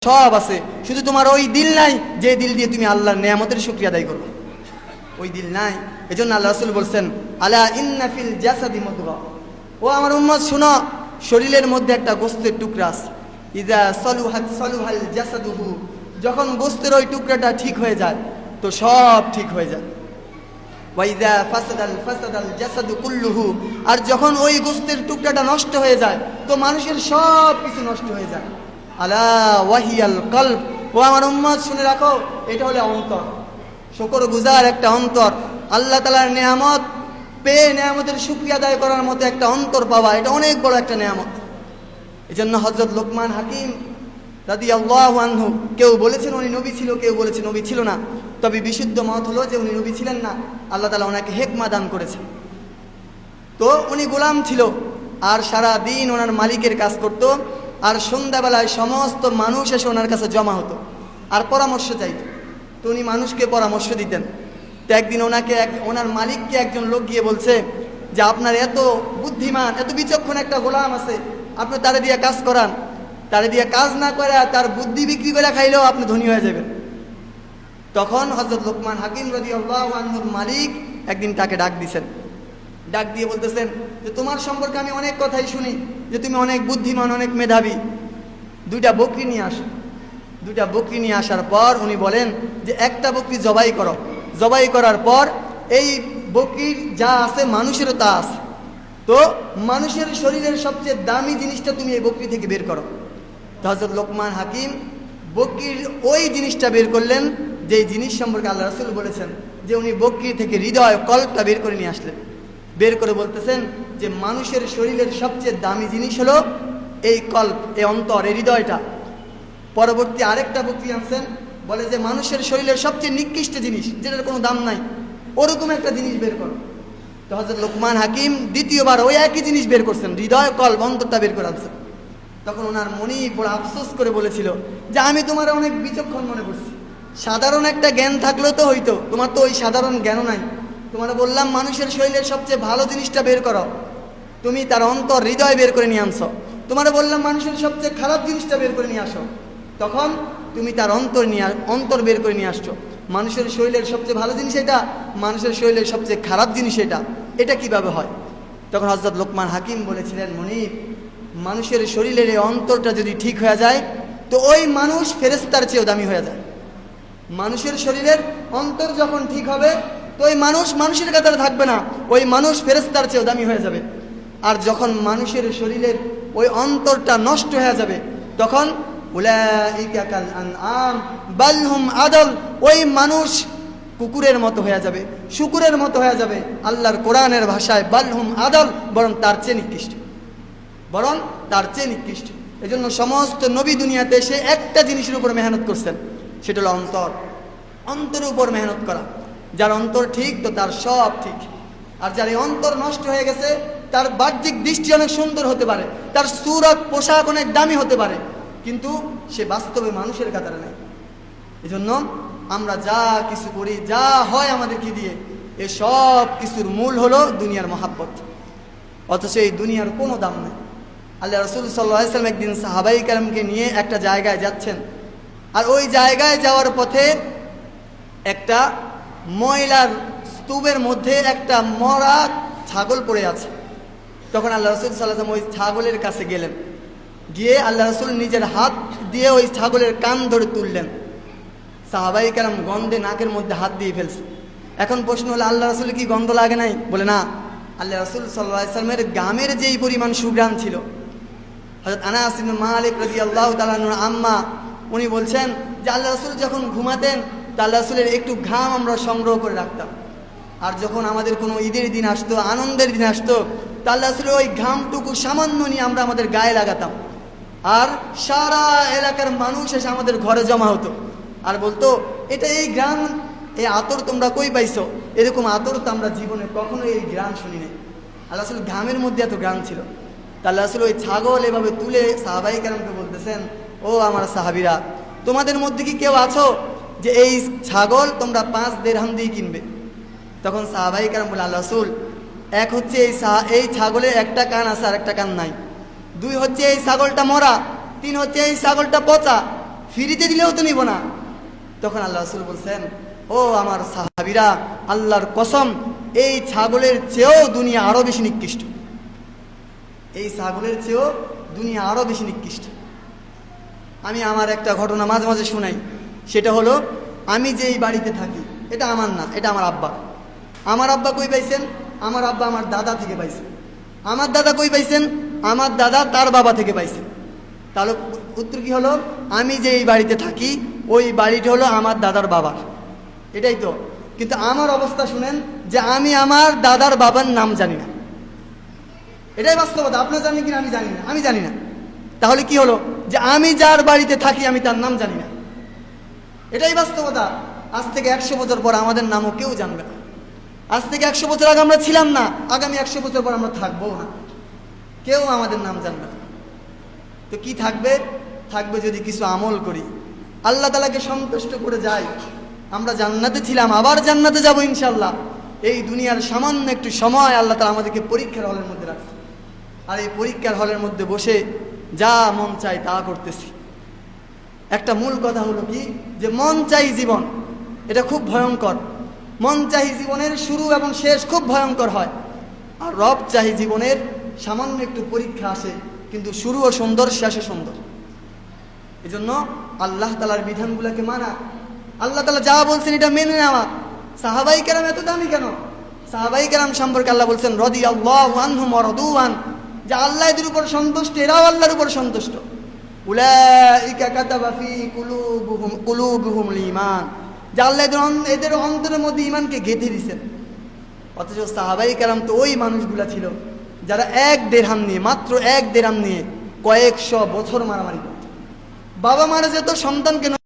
সব আছে, শুধু তোমার ওই দিল নাই যে দিল দিয়ে তুমি আল্লাহর নেয়ামতের শুকরিয়া আদায় করবে। ওই দিল নাই। এজন্য আল্লাহ রাসূল বলছেন, আলা ইন্না ফিল জাসাদি মুদগা, ও আমার উম্মত শুনো, শরীরের মধ্যে একটা গোশতের টুকরা আছে। ইযা সালুহাত সালুহাল জাসাদুহু, যখন গোশতের ওই টুকরাটা ঠিক হয়ে যায় তো সব ঠিক হয়ে যায়। ওয়া ইযা ফাসাদাল ফাসাদাল জাসাদু কুল্লুহু, আর যখন ওই গোশতের টুকরাটা নষ্ট হয়ে যায় তো মানুষের সব কিছু নষ্ট হয়ে যায়। আলা ওয়াহিয়াল কলব, ও আমার উম্মত শুনে রাখো, এটা হলো অন্তর। শুকরগুজার একটা অন্তর, আল্লাহ তাআলার নেয়ামত পেয়ে নেয়ামতের শুকরিয়া আদায় করার মতো একটা অন্তর পাওয়া, এটা অনেক বড় একটা নেয়ামত। এজন্য হযরত লোকমান হাকিম রাদিয়াল্লাহু আনহু, কেউ বলেছেন উনি নবী ছিল, কেউ বলেছেন নবী ছিল না, তবে বিশুদ্ধ মত হলো যে উনি নবী ছিলেন না। আল্লাহ তাআলা ওনাকে হিকমা দান করেছেন। তো উনি গোলাম ছিল আর সারা দিন ওনার মালিকের কাজ করত, আর সন্ধ্যাবেলায় সমস্ত মানুষ এসে ওনার কাছে জমা হতো আর পরামর্শ চাইত। তো উনি মানুষকে পরামর্শ দিতেন। তো একদিন ওনার মালিককে একজন লোক গিয়ে বলছে যে আপনার এত বুদ্ধিমান, এত বিচক্ষণ একটা গোলাম আছে, আপনি তারে দিয়ে কাজ করান, তারে দিয়ে কাজ না করে তার বুদ্ধি বিক্রি করে খাইলেও আপনি ধনী হয়ে যাবেন। তখন হযরত লোকমান হাকিম রাদিয়াল্লাহু আনহুর মালিক একদিন তাকে ডাক দিয়েছেন। ডাক দিয়ে বলতেছেন যে তোমার সম্পর্কে আমি অনেক কথাই শুনি, যে তুমি অনেক বুদ্ধিমান, অনেক মেধাবী, দুইটা বকরি নিয়ে আসো। দুইটা বকরি নিয়ে আসার পর উনি বলেন যে একটা বকরি জবাই করো, জবাই করার পর এই বকরির যা আছে মানুষেরও তা আছে, তো মানুষের শরীরের সবচেয়ে দামি জিনিসটা তুমি এই বকরি থেকে বের করো। তো হযরত লোকমান হাকিম বকরির ওই জিনিসটা বের করলেন যে জিনিস সম্পর্কে আল্লাহ রাসূল বলেছেন, যে উনি বকরি থেকে হৃদয় কল্পটা বের করে নিয়ে আসলেন। বের করে বলতেছেন যে মানুষের শরীরের সবচেয়ে দামি জিনিস হলো এই কল্প, এই অন্তর, এই হৃদয়টা। পরবর্তী আরেকটা বকরি আনছেন, বলে যে মানুষের শরীরের সবচেয়ে নিকৃষ্ট জিনিস, যেটার কোনো দাম নাই, ওরকম একটা জিনিস বের করো। তো হযরত লোকমান হাকিম দ্বিতীয়বার ওই একই জিনিস বের করছেন, হৃদয় কল্প, অন্তরটা বের করে আনছেন। তখন ওনার মনি বড় আফসোস করে বলেছিল যে আমি তোমার অনেক বিচক্ষণ মনে করছি, সাধারণ একটা জ্ঞান থাকলেও তো হইতো, তোমার তো ওই সাধারণ জ্ঞানও নাই। তোমার বললাম মানুষের শরীরের সবচেয়ে ভালো জিনিসটা বের করো, তুমি তার অন্তর, হৃদয় বের করে নিয়ে আনছো। তোমার বললাম মানুষের সবচেয়ে খারাপ জিনিসটা বের করে নিয়ে আসো, তখন তুমি তার অন্তর বের করে নিয়ে আসছো। মানুষের শরীরের সবচেয়ে ভালো জিনিস এটা, মানুষের শরীরের সবচেয়ে খারাপ জিনিস এটা, এটা কিভাবে হয়? তখন হযরত লোকমান হাকিম বলেছিলেন, মনিব, মানুষের শরীরের এই অন্তরটা যদি ঠিক হয়ে যায় তো ওই মানুষ ফেরেশতার চেয়েও দামি হয়ে যায়। মানুষের শরীরের অন্তর যখন ঠিক হবে তো ওই মানুষ মানুষের কাতারে থাকবে না, ওই মানুষ ফেরেশতার চেয়েও দামি হয়ে যাবে। আর যখন মানুষের শরীরের ওই অন্তরটা নষ্ট হয়ে যাবে তখন উলাইকা কাল আনআম বাল হুম আদল, ওই মানুষ কুকুরের মতো হয়ে যাবে, শূকরের মতো হয়ে যাবে। আল্লাহর কোরআনের ভাষায় বাল হুম আদল, বরং তার চেয়ে নিকৃষ্ট, বরং তার চেয়ে নিকৃষ্ট। এজন্য সমস্ত নবী দুনিয়াতে সে একটা জিনিসের উপর মেহনত করছেন, সেটা হলো অন্তর। অন্তরের উপর মেহনত করা। যার অন্তর ঠিক তো তার সব ঠিক। আর যার এই অন্তর নষ্ট হয়ে গেছে তার বাহ্যিক দৃষ্টি অনেক সুন্দর হতে পারে, তার সুরত পোশাক অনেক দামি হতে পারে, কিন্তু সে বাস্তবে মানুষের কাতারে নেই। এজন্য আমরা যা কিছু করি, যা হয় আমাদেরকে দিয়ে, এ সব কিছুর মূল হলো দুনিয়ার মহাব্বত, অথচ এই দুনিয়ার কোনো দাম নেই। আল্লাহ রাসূল সাল্লাল্লাহু আলাইহি ওয়াসাল্লাম একদিন সাহাবায়ে কেরামকে নিয়ে একটা জায়গায় যাচ্ছেন, আর ওই জায়গায় যাওয়ার পথে একটা ময়লার স্তূপের মধ্যে একটা মরা ছাগল পড়ে আছে। তখন আল্লাহ রাসূল সাল্লাল্লাহু আলাইহি ওয়াসাল্লাম ওই ছাগলের কাছে গেলেন, গিয়ে আল্লাহ রাসূল নিজের হাত দিয়ে ওই ছাগলের কান ধরে তুললেন। সাহাবায়ে কেরাম গন্ধে নাকের মধ্যে হাত দিয়ে ফেলছে। এখন প্রশ্ন হলো, আল্লাহ রাসূলের কি গন্ধ লাগে নাই? বলে না, আল্লাহ রাসূল সাল্লাল্লাহু আলাইহি ওয়াসাল্লামের গামের যেই পরিমাণ সুঘ্রাণ ছিল। হযরত আনাস ইবনে মালিক রাদিয়াল্লাহু তাআলা আনহু আম্মা, উনি বলছেন যে আল্লাহ রাসূল যখন ঘুমাতেন তা আল্লাহ রাসূলের একটু ঘাম আমরা সংগ্রহ করে রাখতাম, আর যখন আমাদের কোনো ঈদের দিন আসতো, আনন্দের দিন আসতো, তা আল্লাহ রাসূলের ওই ঘামটুকু সামান্য নিয়ে আমরা আমাদের গায়ে লাগাতাম, আর সারা এলাকার মানুষ এসে আমাদের ঘরে জমা হতো আর বলতো, এটা এই ঘ্রাণ, এই আতর তোমরা কই পাইছো? এরকম আতর তো আমরা জীবনে কখনো এই ঘ্রাণ শুনি নাই। আল্লাহ রাসূল ঘামের মধ্যে এত ঘ্রাণ ছিল। তা আল্লাহ রাসূল ওই ছাগল এভাবে তুলে সাহাবায়ে কেরামকে বলতেছেন, ও আমার সাহাবীরা, তোমাদের মধ্যে কি কেউ আছো যে এই ছাগল তোমরা 5 দিরহাম দিয়ে কিনবে? তখন সাহাবায়ে কেরাম বলে, আল্লাহ রাসূল, এক হচ্ছে এই ছাগলের একটা কান আছে আর একটা কান নাই, 2 হচ্ছে এই ছাগলটা মরা, 3 হচ্ছে এই ছাগলটা পচা, ফ্রিতে দিলেও তো নিব না। তখন আল্লাহ রাসূল বলছেন, ও আমার সাহাবীরা, আল্লাহর কসম, এই ছাগলের চেয়েও দুনিয়া আরো বেশি নিকৃষ্ট, এই ছাগলের চেয়েও দুনিয়া আরো বেশি নিকৃষ্ট। আমি আমার একটা ঘটনা মাঝে মাঝে শোনাই, সেটা হলো, আমি যেই বাড়িতে থাকি, এটা আমার না, এটা আমার আব্বা। আমার আব্বা কই পাইছেন? আমার আব্বা আমার দাদা থেকে পাইছেন। আমার দাদা কই পাইছেন? আমার দাদা তার বাবা থেকে পাইছেন। তাহলে উত্তর কি হলো? আমি যেই বাড়িতে থাকি ওই বাড়িটা হলো আমার দাদার বাবার, এটাই তো। কিন্তু আমার অবস্থা শুনেন, যে আমি আমার দাদার বাবার নাম জানি না। এটাই বাস্তবতা। আপনার জানেন কিনা আমি জানি না, আমি জানি না। তাহলে কি হলো? যে আমি যার বাড়িতে থাকি আমি তার নাম জানি না, এটাই বাস্তবতা। আজ থেকে 100 বছর পর আমাদের নামও কেউ জানবে না। আজ থেকে 100 বছর আগে আমরা ছিলাম না, আগামী 100 বছর পর আমরা থাকবো না, কেউ আমাদের নাম জানবে না। তো কি থাকবে? থাকবে যদি কিছু আমল করি, আল্লাহ তাআলাকে সন্তুষ্ট করে যাই। আমরা জান্নাতে ছিলাম, আবার জান্নাতে যাব ইনশাল্লাহ। এই দুনিয়ার সামান্য একটু সময় আল্লাহ তাআলা আমাদেরকে পরীক্ষার হলের মধ্যে রাখছে, আর এই পরীক্ষার হলের মধ্যে বসে যা মন চাই তা করতেছি। একটা মূল কথা হলো কি, যে মন চাই জীবন, এটা খুব ভয়ঙ্কর। মন চাই জীবনের শুরু এবং শেষ খুব ভয়ঙ্কর হয়। আর রব চাই জীবনের সামান্য একটু পরীক্ষা আসে, কিন্তু শুরুও সুন্দর, শেষও সুন্দর। এই জন্য আল্লাহ তাআলার বিধানগুলোকে মানা, আল্লাহ তাআলা যা বলছেন এটা মেনে নেওয়া। সাহাবাই কেরাম এত দামি কেন? সাহাবাই কেরাম সম্পর্কে আল্লাহ বলছেন, রাদিয়াল্লাহু আনহুম ওয়া রাদু আন, যে আল্লাহ এদের উপর সন্তুষ্ট, এরাও আল্লাহর উপর সন্তুষ্ট। উলাইকা কাতাবা ফি কুলুবিহিমুল ঈমান, যে আল্লাহ এদের অন্তরের মধ্যে ঈমানকে গেঁথে দিয়েছেন। অথচ সাহাবাই কেরাম তো ওই মানুষগুলা ছিল যারা 1 দিরহাম নিয়ে, মাত্র 1 দিরহাম নিয়ে কয়েকশো বছর মারামারি করত। বাবা মারা যেত, সন্তানকে